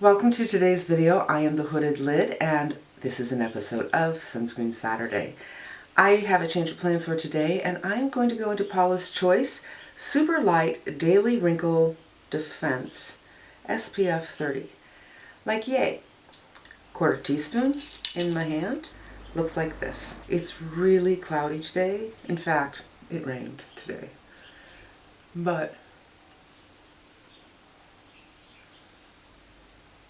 Welcome to today's video. I am the Hooded Lid and this is an episode of Sunscreen Saturday. I have a change of plans for today and I'm going to go into Paula's Choice Super Light Daily Wrinkle Defense SPF 30. Like yay. Quarter teaspoon in my hand. Looks like this. It's really cloudy today. In fact, it rained today. But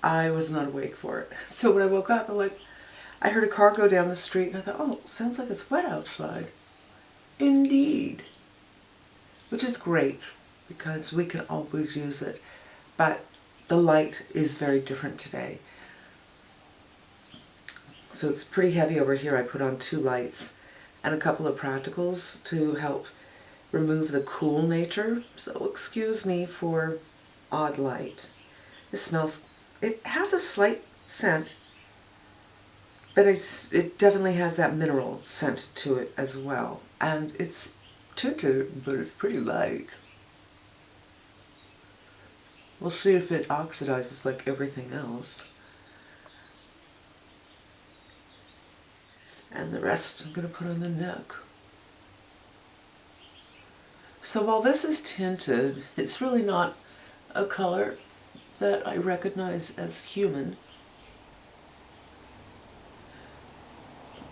I was not awake for it. So when I woke up, I heard a car go down the street and I thought, oh, sounds like it's wet outside. Indeed. Which is great because we can always use it. But the light is very different today. So it's pretty heavy over here. I put on 2 lights and a couple of practicals to help remove the cool nature. So excuse me for odd light. This smells, it has a slight scent, but it definitely has that mineral scent to it as well. And it's tinted, but it's pretty light. We'll see if it oxidizes like everything else. And the rest I'm going to put on the neck. So while this is tinted, it's really not a color that I recognize as human.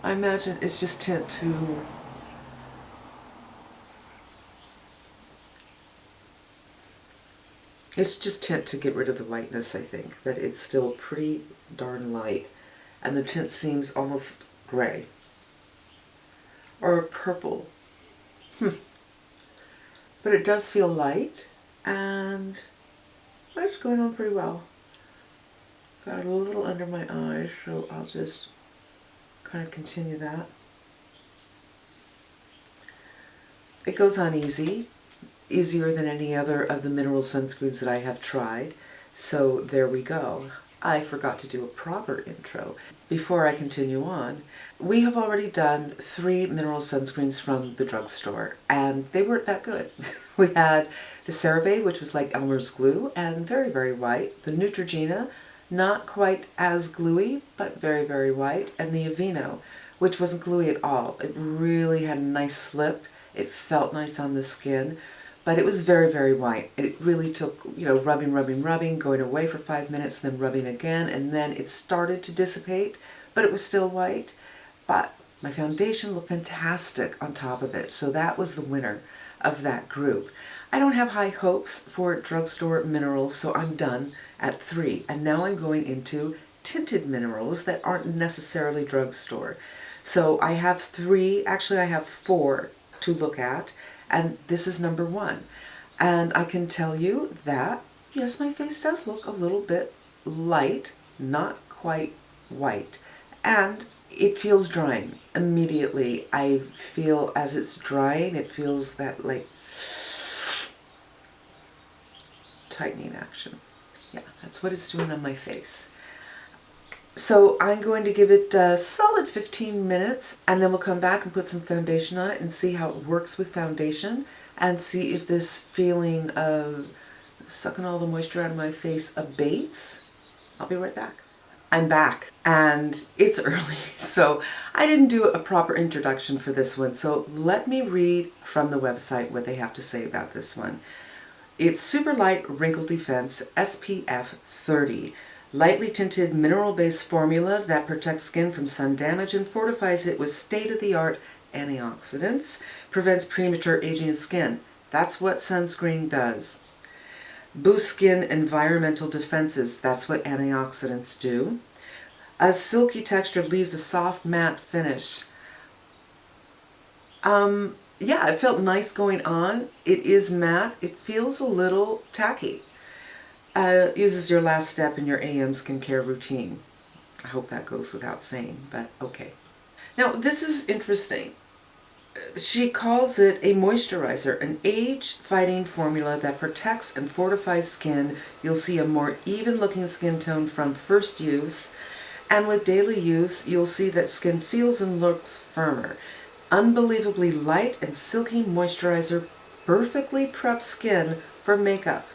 I imagine it's just tint to get rid of the lightness, I think. But it's still pretty darn light. And the tint seems almost gray. Or purple. But it does feel light. And that's going on pretty well. Got a little under my eye, so I'll just kind of continue that. It goes on easy. Easier than any other of the mineral sunscreens that I have tried. So there we go. I forgot to do a proper intro. Before I continue on, we have already done 3 mineral sunscreens from the drugstore, and they weren't that good. We had the CeraVe, which was like Elmer's glue, and very, very white. The Neutrogena, not quite as gluey, but very, very white. And the Aveeno, which wasn't gluey at all. It really had a nice slip. It felt nice on the skin. But it was very, very white. It really took, rubbing, going away for 5 minutes, then rubbing again, and then it started to dissipate, but it was still white. But my foundation looked fantastic on top of it, so that was the winner of that group. I don't have high hopes for drugstore minerals, so I'm done at 3. And now I'm going into tinted minerals that aren't necessarily drugstore. So I have 3, actually I have 4 to look at. And this is number 1. And I can tell you that, yes, my face does look a little bit light, not quite white. And it feels drying immediately. I feel as it's drying, it feels that like tightening action. Yeah, that's what it's doing on my face. So I'm going to give it a solid 15 minutes and then we'll come back and put some foundation on it and see how it works with foundation and see if this feeling of sucking all the moisture out of my face abates. I'll be right back. I'm back and it's early, so I didn't do a proper introduction for this one. So let me read from the website what they have to say about this one. It's Super Light Wrinkle Defense SPF 30. Lightly tinted mineral-based formula that protects skin from sun damage and fortifies it with state-of-the-art antioxidants, prevents premature aging of skin. That's what sunscreen does. Boosts skin environmental defenses. That's what antioxidants do. A silky texture leaves a soft matte finish. Yeah, it felt nice going on. It is matte. It feels a little tacky. Uses your last step in your AM skincare routine. I hope that goes without saying, but okay. Now, this is interesting. She calls it a moisturizer, an age-fighting formula that protects and fortifies skin. You'll see a more even-looking skin tone from first use, and with daily use, you'll see that skin feels and looks firmer. Unbelievably light and silky moisturizer perfectly preps skin for makeup.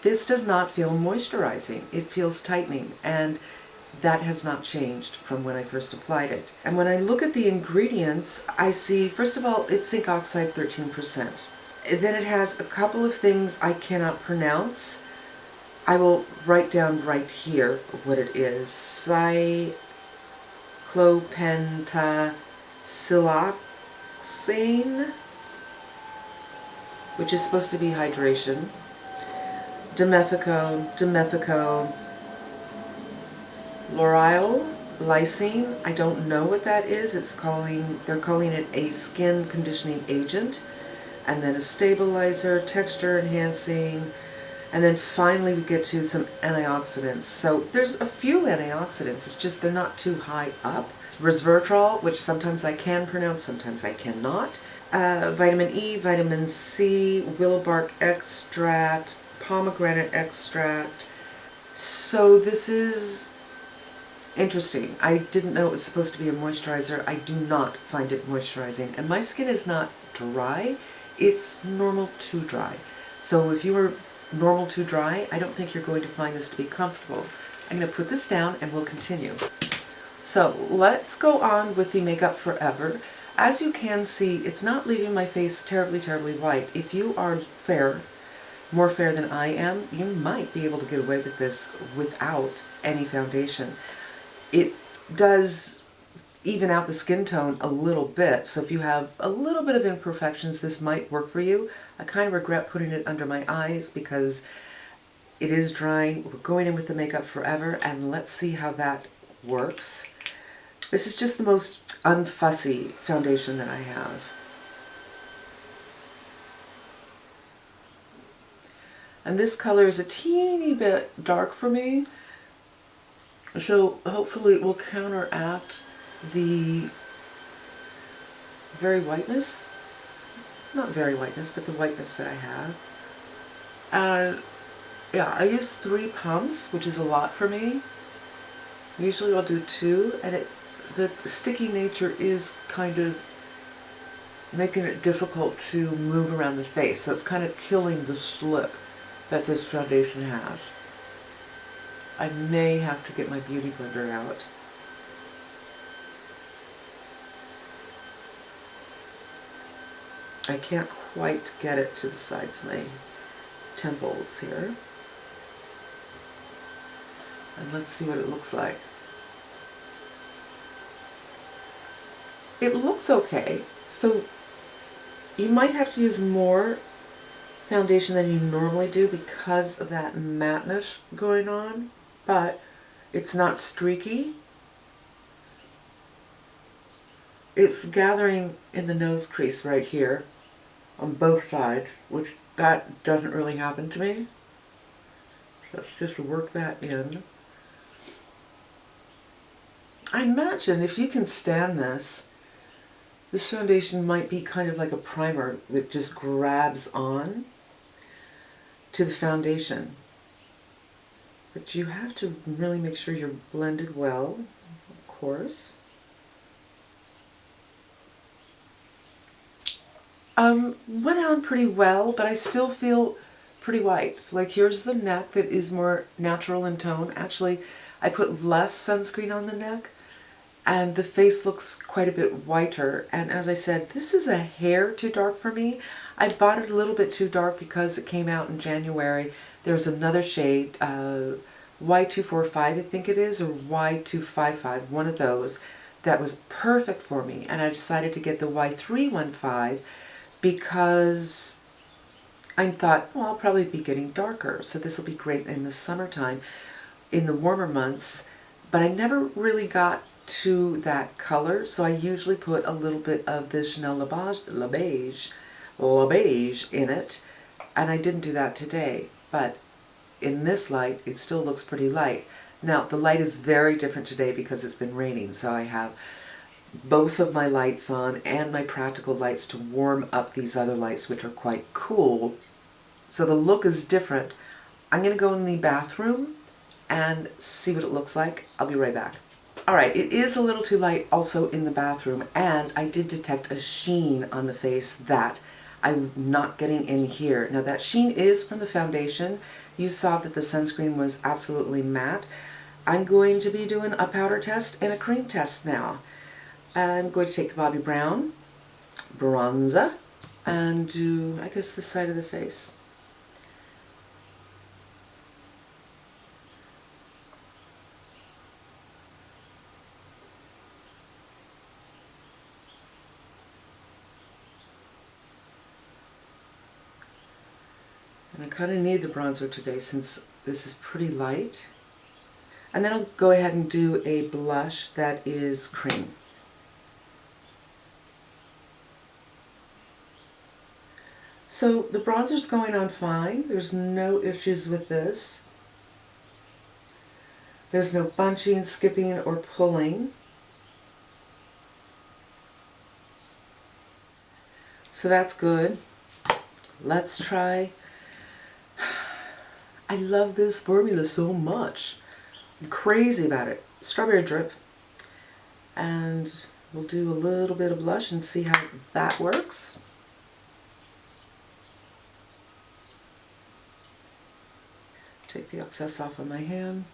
This does not feel moisturizing. It feels tightening, and that has not changed from when I first applied it. And when I look at the ingredients, I see, first of all, it's zinc oxide 13%. Then it has a couple of things I cannot pronounce. I will write down right here what it is. Cyclopentasiloxane, which is supposed to be hydration. Dimethicone, lauryl, lysine. I don't know what that is. They're calling it a skin conditioning agent. And then a stabilizer, texture enhancing, and then finally we get to some antioxidants. So there's a few antioxidants, it's just they're not too high up. Resveratrol, which sometimes I can pronounce, sometimes I cannot. Vitamin E, vitamin C, willow bark extract, pomegranate extract. So this is interesting. I didn't know it was supposed to be a moisturizer. I do not find it moisturizing. And my skin is not dry. It's normal to dry. So if you are normal to dry, I don't think you're going to find this to be comfortable. I'm going to put this down and we'll continue. So let's go on with the Makeup Forever. As you can see, it's not leaving my face terribly, terribly white. If you are fair, more fair than I am, you might be able to get away with this without any foundation. It does even out the skin tone a little bit, so if you have a little bit of imperfections, this might work for you. I kind of regret putting it under my eyes because it is drying. We're going in with the Makeup Forever, and let's see how that works. This is just the most unfussy foundation that I have. And this color is a teeny bit dark for me, so hopefully it will counteract the very whiteness, not very whiteness, but the whiteness that I have. And yeah, I use 3 pumps, which is a lot for me. Usually I'll do 2, and the sticky nature is kind of making it difficult to move around the face, so it's kind of killing the slip that this foundation has. I may have to get my beauty blender out. I can't quite get it to the sides of my temples here. And let's see what it looks like. It looks okay, so you might have to use more foundation than you normally do because of that matteness going on, but it's not streaky. It's gathering in the nose crease right here on both sides, which that doesn't really happen to me. So let's just work that in. I imagine if you can stand this, this foundation might be kind of like a primer that just grabs on to the foundation. But you have to really make sure you're blended well, of course. Went on pretty well, but I still feel pretty white. So like here's the neck that is more natural in tone. Actually, I put less sunscreen on the neck, and the face looks quite a bit whiter. And as I said, this is a hair too dark for me. I bought it a little bit too dark because it came out in January. There's another shade, Y245 I think it is, or Y255, one of those, that was perfect for me. And I decided to get the Y315 because I thought, well, I'll probably be getting darker, so this will be great in the summertime, in the warmer months. But I never really got to that color, so I usually put a little bit of the Chanel La Beige in it, and I didn't do that today. But in this light, it still looks pretty light. Now, the light is very different today because it's been raining, so I have both of my lights on and my practical lights to warm up these other lights, which are quite cool. So the look is different. I'm going to go in the bathroom and see what it looks like. I'll be right back. Alright, it is a little too light also in the bathroom, and I did detect a sheen on the face that I'm not getting in here. Now that sheen is from the foundation. You saw that the sunscreen was absolutely matte. I'm going to be doing a powder test and a cream test now. I'm going to take the Bobbi Brown bronzer and do, I guess, this side of the face. And I kind of need the bronzer today since this is pretty light. And then I'll go ahead and do a blush that is cream. So the bronzer's going on fine. There's no issues with this. There's no bunching, skipping, or pulling. So that's good. Let's try. I love this formula so much. I'm crazy about it. Strawberry Drip. And we'll do a little bit of blush and see how that works. Take the excess off of my hand.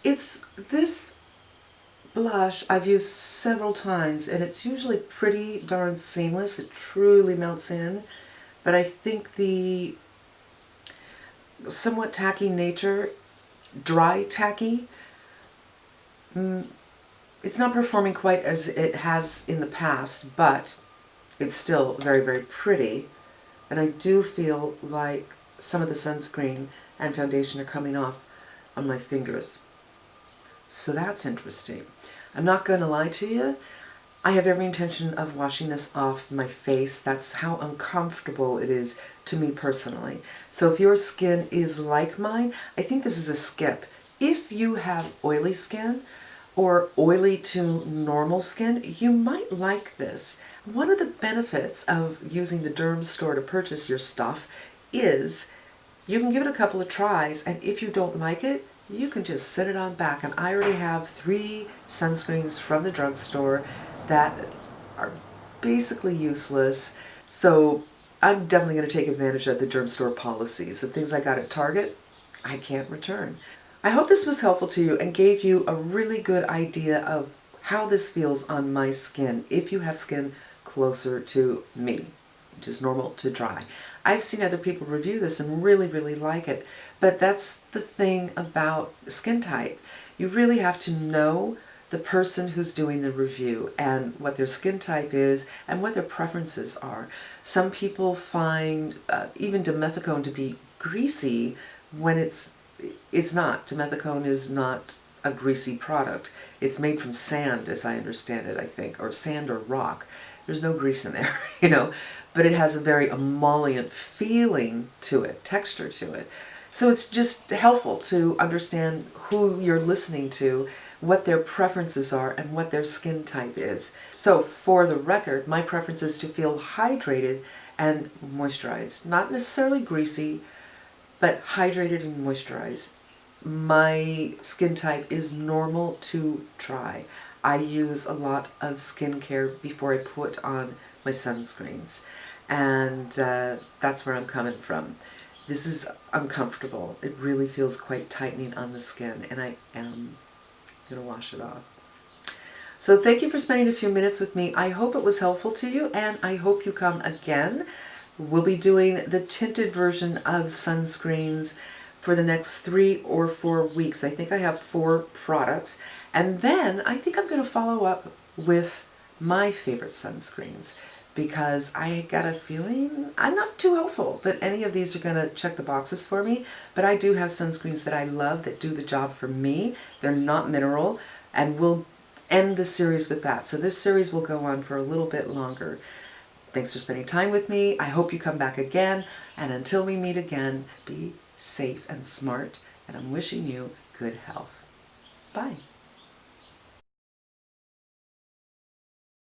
It's this blush I've used several times, and it's usually pretty darn seamless. It truly melts in, but I think the somewhat tacky nature, dry tacky, it's not performing quite as it has in the past, but it's still very, very pretty. And I do feel like some of the sunscreen and foundation are coming off on my fingers. So that's interesting. I'm not going to lie to you. I have every intention of washing this off my face. That's how uncomfortable it is to me personally. So if your skin is like mine, I think this is a skip. If you have oily skin or oily to normal skin, you might like this. One of the benefits of using the derm store to purchase your stuff is you can give it a couple of tries, and if you don't like it, you can just set it on back. And I already have 3 sunscreens from the drugstore that are basically useless. So I'm definitely going to take advantage of the derm store policies. The things I got at Target, I can't return. I hope this was helpful to you and gave you a really good idea of how this feels on my skin if you have skin closer to me, which is normal to dry. I've seen other people review this and really, really like it. But that's the thing about skin type. You really have to know the person who's doing the review and what their skin type is and what their preferences are. Some people find even dimethicone to be greasy when it's not. Dimethicone is not a greasy product. It's made from sand, as I understand it, I think, or sand or rock. There's no grease in there, you know, but it has a very emollient feeling to it, texture to it. So it's just helpful to understand who you're listening to, what their preferences are, and what their skin type is. So for the record, my preference is to feel hydrated and moisturized. Not necessarily greasy, but hydrated and moisturized. My skin type is normal to dry. I use a lot of skincare before I put on my sunscreens, and that's where I'm coming from. This is uncomfortable. It really feels quite tightening on the skin, and I am going to wash it off. So thank you for spending a few minutes with me. I hope it was helpful to you, and I hope you come again. We'll be doing the tinted version of sunscreens for the next 3 or 4 weeks. I think I have 4 products. And then I think I'm going to follow up with my favorite sunscreens, because I got a feeling I'm not too hopeful that any of these are going to check the boxes for me. But I do have sunscreens that I love that do the job for me. They're not mineral, and we'll end the series with that. So this series will go on for a little bit longer. Thanks for spending time with me. I hope you come back again. And until we meet again, be safe and smart. And I'm wishing you good health. Bye.